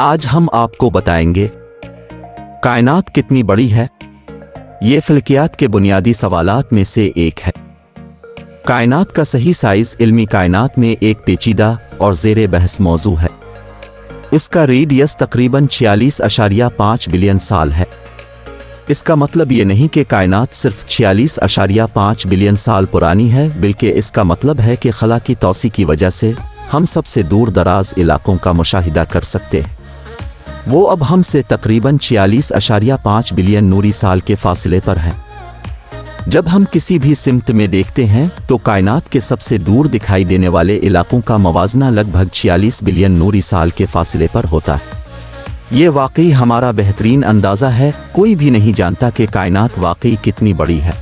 आज हम आपको बताएंगे कायनात कितनी बड़ी है। ये फल्कियात के बुनियादी सवालात में से एक है। कायनात का सही साइज इल्मी कायनात में एक पेचीदा और ज़ेरे बहस मौजू है। इसका रेडियस तकरीबन 46.5 बिलियन साल है। इसका मतलब ये नहीं कि कायनात सिर्फ 46.5 बिलियन साल पुरानी है, बल्कि इसका मतलब है कि खला की तौसी की वजह से हम सबसे दूर दराज इलाकों का मुशाहिदा कर सकते हैं। वो अब हमसे तकरीबन 46.5 बिलियन नूरी साल के फासले पर है। जब हम किसी भी सिमत में देखते हैं तो कायनात के सबसे दूर दिखाई देने वाले इलाकों का मवाजना लगभग 46 बिलियन नूरी साल के फासले पर होता है। ये वाकई हमारा बेहतरीन अंदाज़ा है। कोई भी नहीं जानता कि कायनात वाकई कितनी बड़ी है।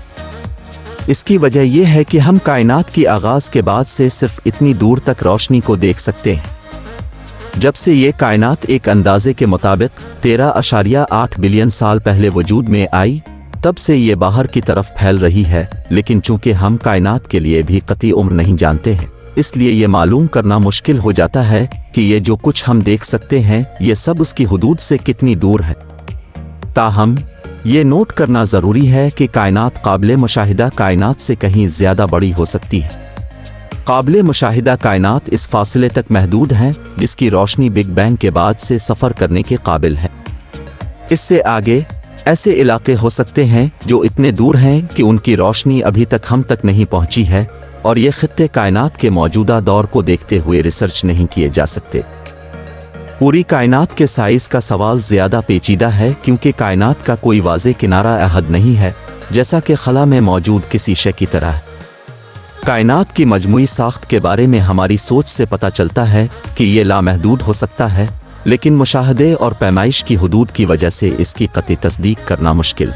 इसकी वजह यह है कि हम कायनात की आगाज़ के बाद से सिर्फ इतनी दूर तक रोशनी को देख सकते हैं। जब से ये कायनात एक अंदाजे के मुताबिक 13.8 बिलियन साल पहले वजूद में आई, तब से ये बाहर की तरफ फैल रही है। लेकिन चूंकि हम कायनात के लिए भी कतई उम्र नहीं जानते हैं, इसलिए ये मालूम करना मुश्किल हो जाता है कि ये जो कुछ हम देख सकते हैं ये सब उसकी हुदूद से कितनी दूर है। ताहम ये नोट करना ज़रूरी है कि कायनात काबिल मुशाहिदा कायनात से कहीं ज़्यादा बड़ी हो सकती है। काबिल मुशाहिदा कायनात इस फासले तक महदूद हैं जिसकी रोशनी बिग बैंग के बाद से सफ़र करने के काबिल है। इससे आगे ऐसे इलाके हो सकते हैं जो इतने दूर हैं कि उनकी रोशनी अभी तक हम तक नहीं पहुंची है, और ये खित्ते कायनात के मौजूदा दौर को देखते हुए रिसर्च नहीं किए जा सकते। पूरी कायनात के साइज़ का सवाल ज़्यादा पेचीदा है, क्योंकि कायनात का कोई वाज़े किनारा अहद नहीं है, जैसा कि खला में मौजूद किसी शय की तरह है। कायनात की मजमूई साख्त के बारे में हमारी सोच से पता चलता है कि ये लामहदूद हो सकता है, लेकिन मुशाहदे और पैमाइश की हुदूद की वजह से इसकी कतई तस्दीक करना मुश्किल।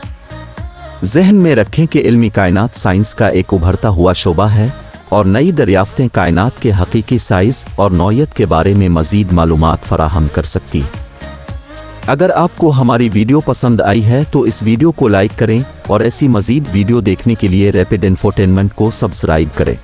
ज़हन में रखें कि इल्मी कायनात साइंस का एक उभरता हुआ शोबा है, और नई दरियाफ्तें कायनात के हकीकी साइज़ और नौयत के बारे में मज़ीद मालूमात फराहम कर सकती हैं। अगर आपको हमारी वीडियो पसंद आई है तो इस वीडियो को लाइक करें और ऐसी मज़ीद वीडियो देखने के लिए रैपिड इंफोटेनमेंट को सब्सक्राइब करें।